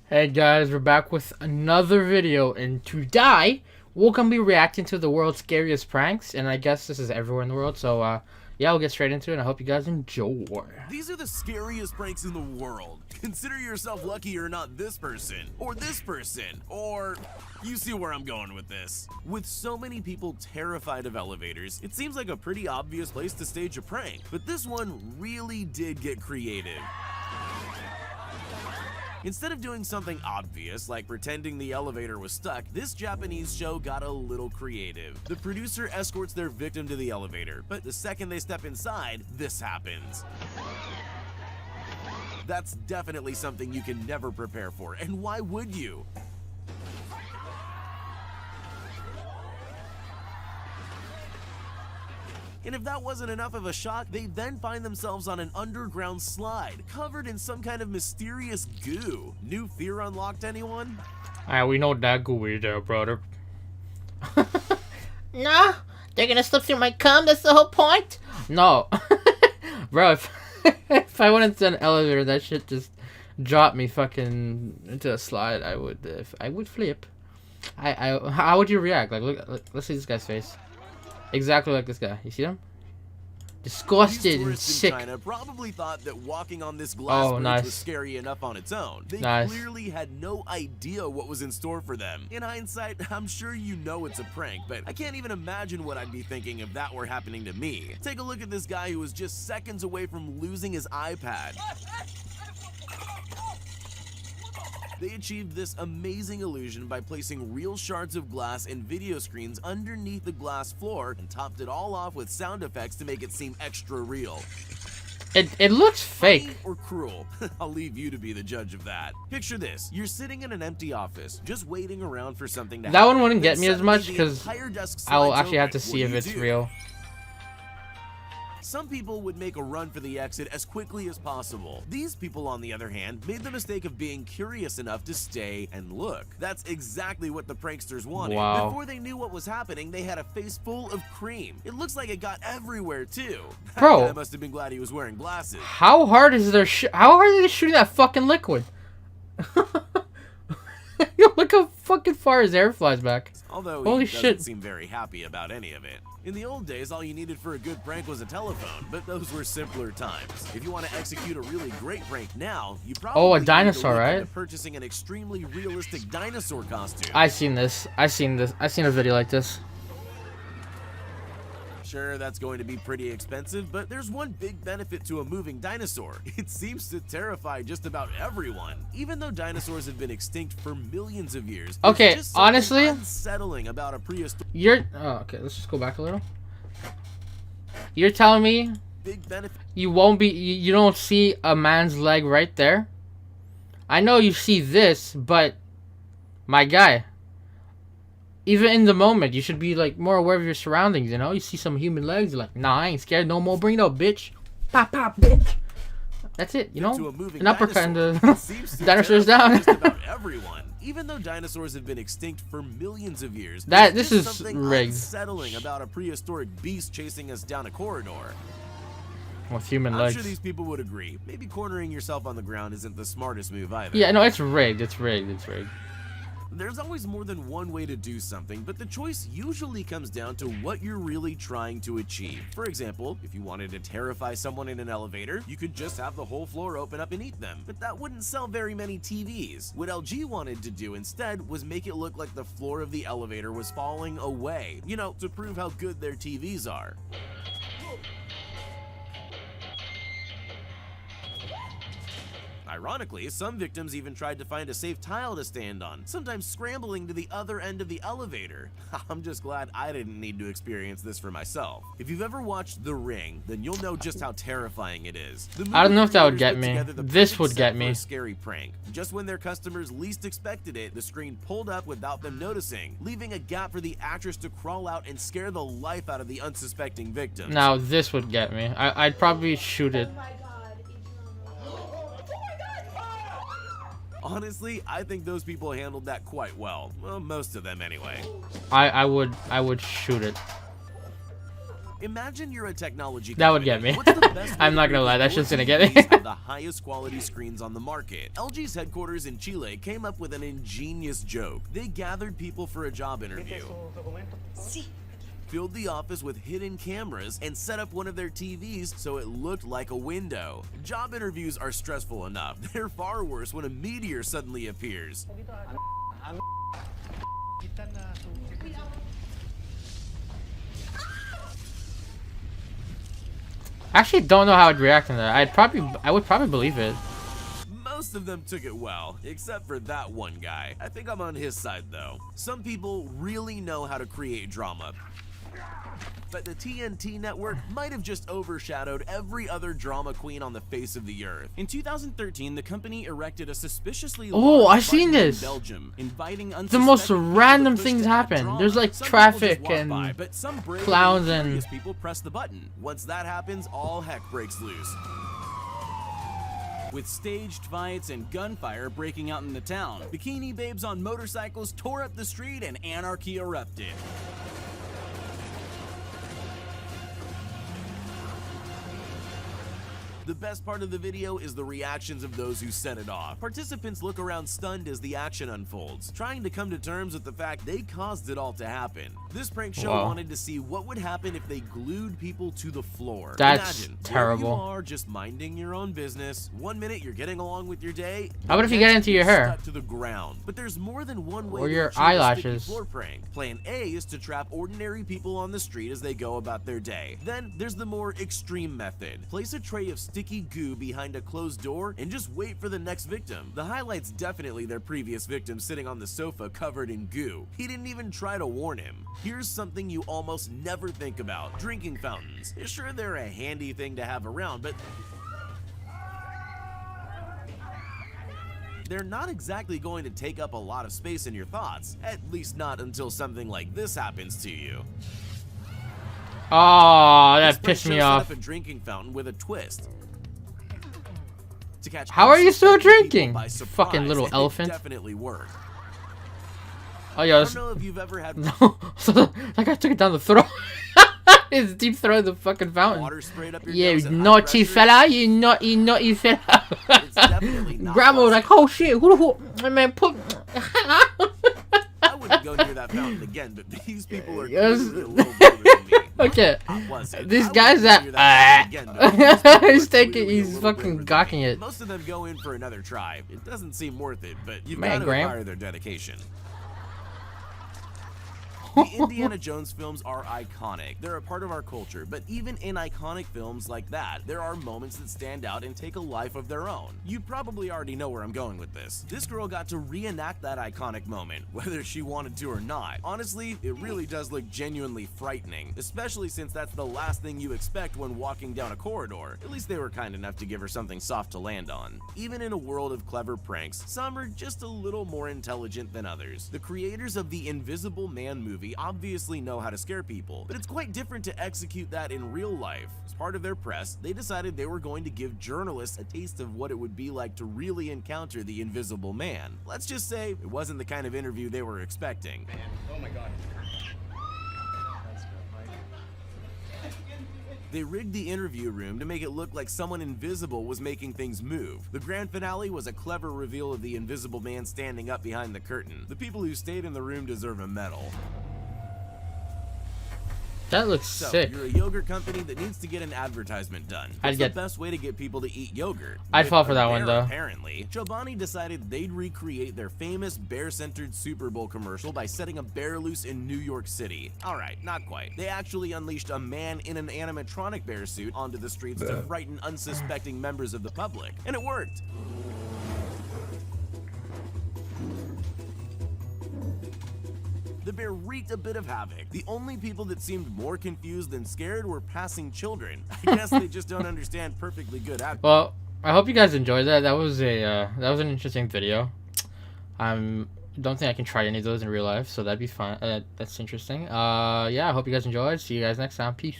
Hey guys, we're back with another video, and today we're gonna be reacting to the world's scariest pranks, and I guess this is everywhere in the world, so yeah, we'll get straight into it, and I hope you guys enjoy. These are the scariest pranks in the world. Consider yourself lucky you're not this person, or you see where I'm going with this. With so many people terrified of elevators, it seems like a pretty obvious place to stage a prank, but this one really did get creative. Instead of doing something obvious, like pretending the elevator was stuck, this Japanese show got a little creative. The producer escorts their victim to the elevator, but the second they step inside, this happens. That's definitely something you can never prepare for, and why would you? And if that wasn't enough of a shock, they then find themselves on an underground slide, covered in some kind of mysterious goo. New fear unlocked, anyone? We know that gooey there, brother. No, they're gonna slip through my cum. That's the whole point. No. Bro, if I went into an elevator, that shit just dropped me fucking into a slide, I would flip. How would you react? Like, look, let's see this guy's face. Exactly like this guy. You see him? Disgusted and sick. China probably thought that walking on this glass bridge was scary enough on its own. They clearly had no idea what was in store for them. In hindsight, I'm sure you know it's a prank, but I can't even imagine what I'd be thinking if that were happening to me. Take a look at this guy who was just seconds away from losing his iPad. They achieved this amazing illusion by placing real shards of glass and video screens underneath the glass floor and topped it all off with sound effects to make it seem extra real. It looks fake. Funny or cruel? I'll leave you to be the judge of that. Picture this. You're sitting in an empty office, just waiting around for something to happen. That one wouldn't get me as much because I'll actually have to see if it's real. Some people would make a run for the exit as quickly as possible. These people, on the other hand, made the mistake of being curious enough to stay and look. That's exactly what the pranksters wanted. Wow. Before they knew what was happening, they had a face full of cream. It looks like it got everywhere, too. Bro, That guy must have been glad he was wearing glasses. How hard is their how hard are they shooting that fucking liquid? Yo, look how fucking far his air flies back. Although holy he shit, doesn't seem very happy about any of it. In the old days, all you needed for a good prank was a telephone, but those were simpler times. If you want to execute a really great prank now, you probably a dinosaur, need to look right? into purchasing an extremely realistic dinosaur costume. I seen a video like this. Sure, that's going to be pretty expensive, but there's one big benefit to a moving dinosaur. It seems to terrify just about everyone. Even though dinosaurs have been extinct for millions of years, okay, just honestly, unsettling about a prehistoric. Okay, let's just go back a little. You're telling me Big benefit. you don't see a man's leg right there? I know you see this, but my guy, even in the moment, you should be like more aware of your surroundings, you know? You see some human legs, you're like, nah, I ain't scared no more. Bring it up, bitch. Pop, pop, bitch. That's it, you know? An uppercut and the dinosaur's down. Just about everyone. Even though dinosaurs have been extinct for millions of years, this is something rigged. unsettling about a prehistoric beast chasing us down a corridor. With human I'm legs. sure these people would agree. Maybe cornering yourself on the ground isn't the smartest move either. Yeah, no, it's rigged. It's rigged. It's rigged. There's always more than one way to do something, but the choice usually comes down to what you're really trying to achieve. For example, if you wanted to terrify someone in an elevator, you could just have the whole floor open up and eat them. But that wouldn't sell very many TVs. What LG wanted to do instead was make it look like the floor of the elevator was falling away, you know, to prove how good their TVs are. Ironically, some victims even tried to find a safe tile to stand on, sometimes scrambling to the other end of the elevator. I'm just glad I didn't need to experience this for myself. If you've ever watched The Ring, then you'll know just how terrifying it is. I don't know if that would get me. This would get me. A scary prank. Just when their customers least expected it, the screen pulled up without them noticing, leaving a gap for the actress to crawl out and scare the life out of the unsuspecting victims. Now this would get me. I'd probably shoot it. Honestly, I think those people handled that quite well. Well, most of them anyway. I would shoot it. Imagine you're a technology That would company. get me. What's the best way I'm to not gonna prove lie, that that's your just gonna get me. TVs have the highest quality screens on the market? LG's headquarters in Chile came up with an ingenious joke. They gathered people for a job interview, filled the office with hidden cameras, and set up one of their TVs so it looked like a window. Job interviews are stressful enough. They're far worse when a meteor suddenly appears. I actually don't know how I'd react to that. I would probably believe it. Most of them took it well, except for that one guy. I think I'm on his side though. Some people really know how to create drama, but the TNT network might have just overshadowed every other drama queen on the face of the earth. In 2013, the company erected a suspiciously large I've seen button in this. Belgium, inviting The most unsuspecting people to random push things to add happen. drama. There's like Some people just traffic walk and by, but some brave clowns and and curious people press the button. Once that happens, all heck breaks loose, with staged fights and gunfire breaking out in the town. Bikini babes on motorcycles tore up the street and anarchy erupted. The best part of the video is the reactions of those who set it off. Participants look around stunned as the action unfolds, trying to come to terms with the fact they caused it all to happen. This prank show wanted to see what would happen if they glued people to the floor. That's Imagine, terrible. Where you are just minding your own business. 1 minute you're getting along with your day. How about if you next get into your you're hair? stuck to the ground. But there's more than one way Or to your achieve a eyelashes. sticky floor prank. Plan A is to trap ordinary people on the street as they go about their day. Then there's the more extreme method. Place a tray of sticky goo behind a closed door and just wait for the next victim. The highlight's definitely their previous victim sitting on the sofa covered in goo. He didn't even try to warn him. Here's something you almost never think about: drinking fountains. Sure, they're a handy thing to have around, but they're not exactly going to take up a lot of space in your thoughts, at least not until something like this happens to you. Oh, This that prank pissed show me set off. up a drinking fountain with a twist. To catch How are you still unsuspecting people drinking? by surprise. Fucking little It elephant. definitely worked. Oh yeah, I don't know if you've ever had no. So that guy took it down the throat. His deep throat of the fucking fountain. water sprayed up your You nose at high naughty pressure. fella, you naughty fella. It's definitely not Grandma was pleasant. like, oh shit, who, man, put. I wouldn't go near that fountain again, but these people are Yes. clearly a little bolder than me. Okay, Not pleasant. this I guy's wouldn't go near that at. fountain again, but these people He's are taking, clearly a he's little fucking braver than gawking me. it. Most of them go in for another try. It doesn't seem worth it, but you've Man, got to Graham. admire their dedication. The Indiana Jones films are iconic. They're a part of our culture, but even in iconic films like that, there are moments that stand out and take a life of their own. You probably already know where I'm going with this. This girl got to reenact that iconic moment, whether she wanted to or not. Honestly, it really does look genuinely frightening, especially since that's the last thing you expect when walking down a corridor. At least they were kind enough to give her something soft to land on. Even in a world of clever pranks, some are just a little more intelligent than others. The creators of the Invisible Man movie obviously know how to scare people, but it's quite different to execute that in real life. As part of their press, they decided they were going to give journalists a taste of what it would be like to really encounter the Invisible Man. Let's just say it wasn't the kind of interview they were expecting. Oh my god. They rigged the interview room to make it look like someone invisible was making things move. The grand finale was a clever reveal of the Invisible Man standing up behind the curtain. The people who stayed in the room deserve a medal. That looks So, sick. you're a yogurt company that needs to get an advertisement done. What's the best way to get people to eat yogurt? I'd With fall for a that one, bear, though. Apparently, Chobani decided they'd recreate their famous bear-centered Super Bowl commercial by setting a bear loose in New York City. Alright, not quite. They actually unleashed a man in an animatronic bear suit onto the streets to frighten unsuspecting members of the public. And it worked. The bear wreaked a bit of havoc. The only people that seemed more confused than scared were passing children. I guess they just don't understand perfectly good advertising. Well, I hope you guys enjoyed that. That was an interesting video. Don't think I can try any of those in real life, so that'd be fun. That's interesting. Yeah, I hope you guys enjoyed. See you guys next time. Peace.